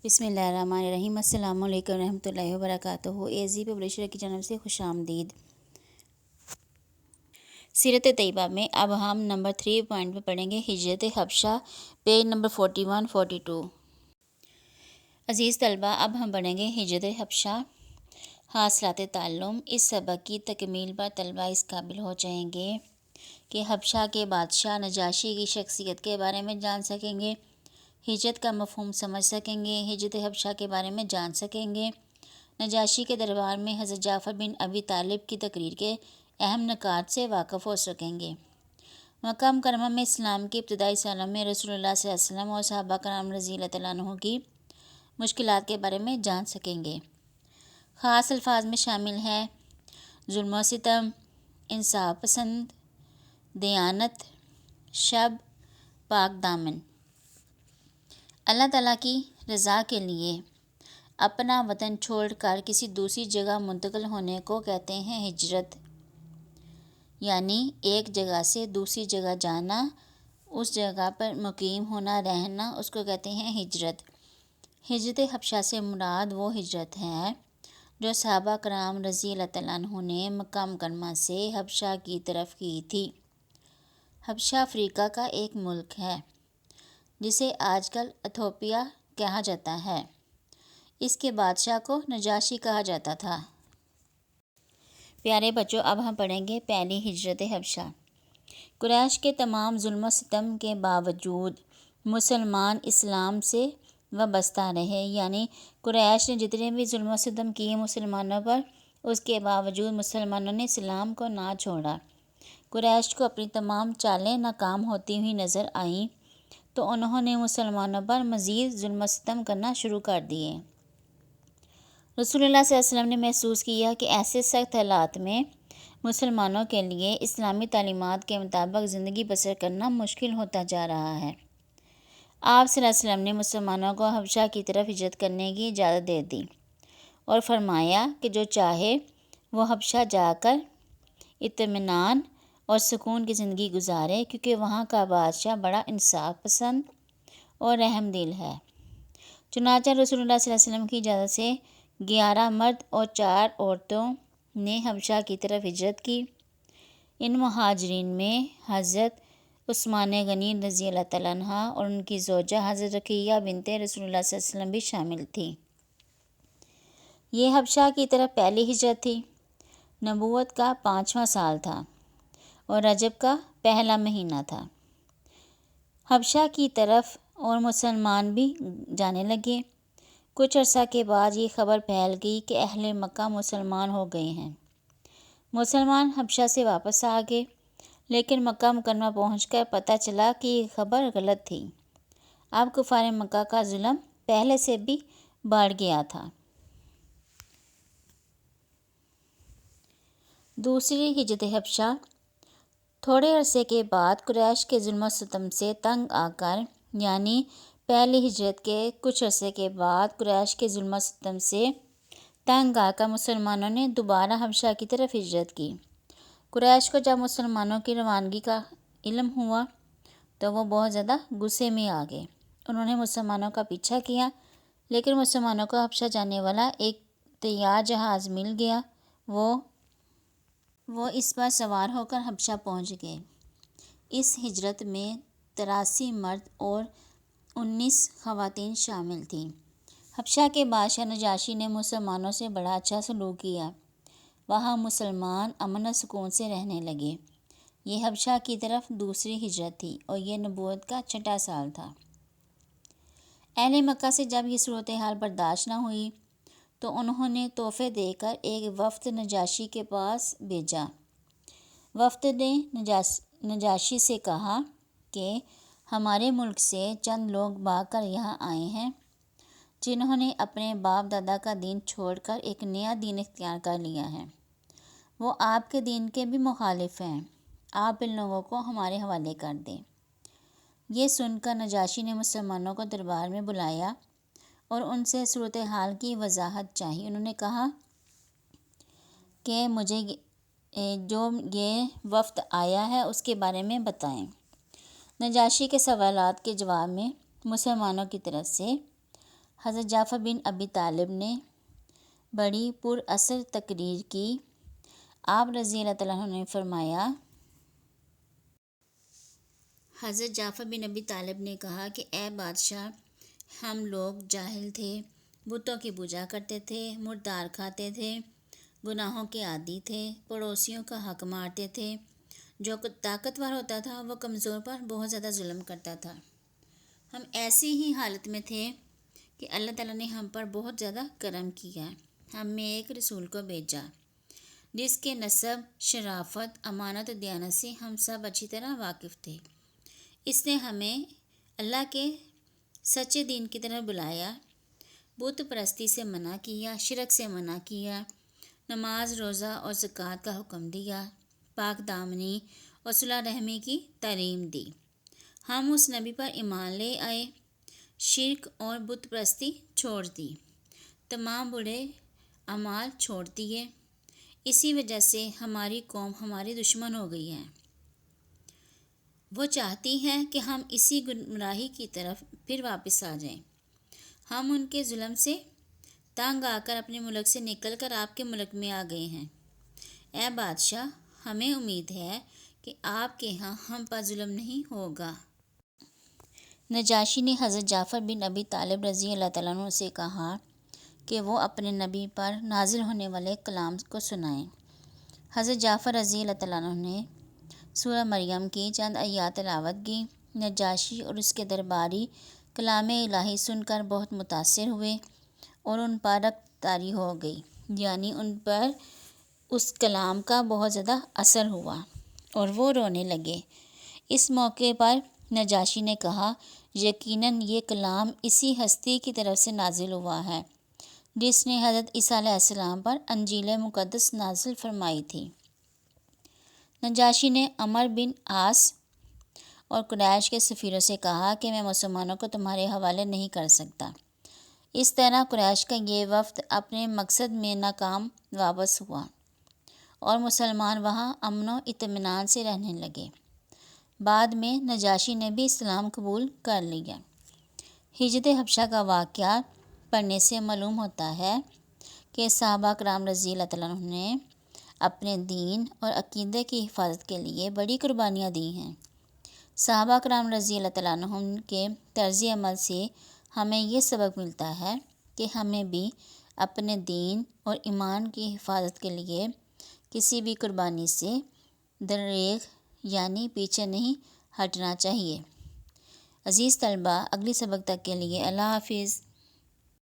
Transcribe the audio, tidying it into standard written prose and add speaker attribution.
Speaker 1: بسم اللہ الرحمن الرحیم۔ السلام علیکم ورحمۃ اللہ وبرکاتہ۔ AZ پبلشر کی جانب سے خوش آمدید۔ سیرت طیبہ میں اب ہم نمبر 3 پوائنٹ میں پڑھیں گے ہجرت حبشہ، پیج نمبر 41-42۔ عزیز طلبہ، اب ہم پڑھیں گے ہجرت حبشہ، حاصلات تعلم۔ اس سبق کی تکمیل پر طلبہ اس قابل ہو جائیں گے کہ حبشہ کے بادشاہ نجاشی کی شخصیت کے بارے میں جان سکیں گے، ہجرت کا مفہوم سمجھ سکیں گے، ہجرت حبشہ کے بارے میں جان سکیں گے، نجاشی کے دربار میں حضرت جعفر بن ابی طالب کی تقریر کے اہم نکات سے واقف ہو سکیں گے، مکہ مکرمہ میں اسلام کے ابتدائی سالوں میں رسول اللہ صلی اللہ علیہ وسلم اور صحابہ کرام رضی اللہ تعالیٰ عنہ کی مشکلات کے بارے میں جان سکیں گے۔ خاص الفاظ میں شامل ہے ظلم و ستم، انصاف پسند، دیانت، شب، پاک دامن۔ اللہ تعالیٰ کی رضا کے لیے اپنا وطن چھوڑ کر کسی دوسری جگہ منتقل ہونے کو کہتے ہیں ہجرت، یعنی ایک جگہ سے دوسری جگہ جانا، اس جگہ پر مقیم ہونا، رہنا، اس کو کہتے ہیں ہجرت۔ ہجرت حبشہ سے مراد وہ ہجرت ہے جو صحابہ کرام رضی اللہ تعالیٰ عنہ نے مکہ مکرمہ سے حبشہ کی طرف کی تھی۔ حبشہ افریقہ کا ایک ملک ہے جسے آج کل ایتھوپیا کہا جاتا ہے۔ اس کے بادشاہ کو نجاشی کہا جاتا تھا۔ پیارے بچوں، اب ہم پڑھیں گے پہلی ہجرت حبشہ۔ قریش کے تمام ظلم و ستم کے باوجود مسلمان اسلام سے وابستہ رہے، یعنی قریش نے جتنے بھی ظلم و ستم کیے مسلمانوں پر، اس کے باوجود مسلمانوں نے اسلام کو نہ چھوڑا۔ قریش کو اپنی تمام چالیں ناکام ہوتی ہوئی نظر آئیں تو انہوں نے مسلمانوں پر مزید ظلم و ستم کرنا شروع کر دیے۔ رسول اللہ صلی اللہ علیہ وسلم نے محسوس کیا کہ ایسے سخت حالات میں مسلمانوں کے لیے اسلامی تعلیمات کے مطابق زندگی بسر کرنا مشکل ہوتا جا رہا ہے۔ آپ صلی اللہ علیہ وسلم نے مسلمانوں کو حبشہ کی طرف ہجرت کرنے کی اجازت دے دی اور فرمایا کہ جو چاہے وہ حبشہ جا کر اطمینان اور سکون کی زندگی گزارے، کیونکہ وہاں کا بادشاہ بڑا انصاف پسند اور رحم دل ہے۔ چنانچہ رسول اللہ صلی اللہ علیہ وسلم کی اجازت سے 11 مرد اور 4 عورتوں نے حبشہ کی طرف ہجرت کی۔ ان مہاجرین میں حضرت عثمان غنی رضی اللہ تعالیٰ عنہ اور ان کی زوجہ حضرت رقیہ بنت رسول اللہ صلی اللہ علیہ وسلم بھی شامل تھیں۔ یہ حبشہ کی طرف پہلی ہجرت تھی۔ نبوت کا 5واں سال تھا اور رجب کا پہلا مہینہ تھا۔ حبشہ کی طرف اور مسلمان بھی جانے لگے۔ کچھ عرصہ کے بعد یہ خبر پھیل گئی کہ اہل مکہ مسلمان ہو گئے ہیں۔ مسلمان حبشہ سے واپس آ گئے، لیکن مکہ مکرمہ پہنچ کر پتہ چلا کہ یہ خبر غلط تھی۔ اب کفار مکہ کا ظلم پہلے سے بھی بڑھ گیا تھا۔ دوسری ہجرت حبشہ۔ تھوڑے عرصے کے بعد قریش کے ظلم و ستم سے تنگ آ کر، یعنی پہلی ہجرت کے کچھ عرصے کے بعد قریش کے ظلم و ستم سے تنگ آ کر مسلمانوں نے دوبارہ حبشہ کی طرف ہجرت کی۔ قریش کو جب مسلمانوں کی روانگی کا علم ہوا تو وہ بہت زیادہ غصے میں آ گئے۔ انہوں نے مسلمانوں کا پیچھا کیا، لیکن مسلمانوں کو حبشہ جانے والا ایک تیار جہاز مل گیا۔ وہ اس پر سوار ہو کر حبشہ پہنچ گئے۔ اس ہجرت میں 83 مرد اور 19 خواتین شامل تھیں۔ حبشہ کے بادشاہ نجاشی نے مسلمانوں سے بڑا اچھا سلوک کیا۔ وہاں مسلمان امن و سکون سے رہنے لگے۔ یہ حبشہ کی طرف دوسری ہجرت تھی اور یہ نبوت کا 6واں سال تھا۔ اہل مکہ سے جب یہ صورتحال برداشت نہ ہوئی تو انہوں نے تحفے دے کر ایک وفد نجاشی کے پاس بھیجا۔ وفد نے نجاشی سے کہا کہ ہمارے ملک سے چند لوگ بھاگ کر یہاں آئے ہیں، جنہوں نے اپنے باپ دادا کا دین چھوڑ کر ایک نیا دین اختیار کر لیا ہے۔ وہ آپ کے دین کے بھی مخالف ہیں۔ آپ ان لوگوں کو ہمارے حوالے کر دیں۔ یہ سن کر نجاشی نے مسلمانوں کو دربار میں بلایا اور ان سے صورتحال کی وضاحت چاہی۔ انہوں نے کہا کہ مجھے جو یہ وفد آیا ہے اس کے بارے میں بتائیں۔ نجاشی کے سوالات کے جواب میں مسلمانوں کی طرف سے حضرت جعفر بن ابی طالب نے بڑی پر اثر تقریر کی۔ آپ رضی اللہ تعالیٰ عنہ نے فرمایا، حضرت جعفر بن ابی طالب نے کہا کہ اے بادشاہ، ہم لوگ جاہل تھے، بتوں کی پوجا کرتے تھے، مردار کھاتے تھے، گناہوں کے عادی تھے، پڑوسیوں کا حق مارتے تھے، جو طاقتور ہوتا تھا وہ کمزور پر بہت زیادہ ظلم کرتا تھا۔ ہم ایسی ہی حالت میں تھے کہ اللہ تعالیٰ نے ہم پر بہت زیادہ کرم کیا، ہم میں ایک رسول کو بھیجا جس کے نسب، شرافت، امانت و دیانت سے ہم سب اچھی طرح واقف تھے۔ اس نے ہمیں اللہ کے سچے دین کی طرف بلایا، بت پرستی سے منع کیا، شرک سے منع کیا، نماز، روزہ اور زکوٰۃ کا حکم دیا، پاک دامنی اور صلح رحمی کی تعلیم دی۔ ہم اس نبی پر ایمان لے آئے، شرک اور بت پرستی چھوڑ دی، تمام برے اعمال چھوڑ دیے۔ اسی وجہ سے ہماری قوم ہماری دشمن ہو گئی ہے۔ وہ چاہتی ہیں کہ ہم اسی گمراہی کی طرف پھر واپس آ جائیں۔ ہم ان کے ظلم سے تنگ آ کر اپنے ملک سے نکل کر آپ کے ملک میں آ گئے ہیں۔ اے بادشاہ، ہمیں امید ہے کہ آپ کے ہاں ہم پر ظلم نہیں ہوگا۔ نجاشی نے حضرت جعفر بن ابی طالب رضی اللہ تعالیٰ عنہ سے کہا کہ وہ اپنے نبی پر نازل ہونے والے کلام کو سنائیں۔ حضرت جعفر رضی اللہ تعالیٰ عنہ نے سورہ مریم کی چند آیات تلاوت کی۔ نجاشی اور اس کے درباری کلام الہی سن کر بہت متاثر ہوئے اور ان پر رقت طاری ہو گئی، یعنی ان پر اس کلام کا بہت زیادہ اثر ہوا اور وہ رونے لگے۔ اس موقع پر نجاشی نے کہا، یقیناً یہ کلام اسی ہستی کی طرف سے نازل ہوا ہے جس نے حضرت عیسیٰ علیہ السلام پر انجیل مقدس نازل فرمائی تھی۔ نجاشی نے عمرو بن عاص اور قریش کے سفیروں سے کہا کہ میں مسلمانوں کو تمہارے حوالے نہیں کر سکتا۔ اس طرح قریش کا یہ وفد اپنے مقصد میں ناکام واپس ہوا اور مسلمان وہاں امن و اطمینان سے رہنے لگے۔ بعد میں نجاشی نے بھی اسلام قبول کر لیا۔ ہجرت حبشہ کا واقعہ پڑھنے سے معلوم ہوتا ہے کہ صحابہ کرام رضی اللہ تعالیٰ عنہ نے اپنے دین اور عقیدے کی حفاظت کے لیے بڑی قربانیاں دی ہیں۔ صحابہ کرام رضی اللہ تعالیٰ عنہ کے طرز عمل سے ہمیں یہ سبق ملتا ہے کہ ہمیں بھی اپنے دین اور ایمان کی حفاظت کے لیے کسی بھی قربانی سے دریغ یعنی پیچھے نہیں ہٹنا چاہیے۔ عزیز طلباء، اگلی سبق تک کے لیے اللہ حافظ۔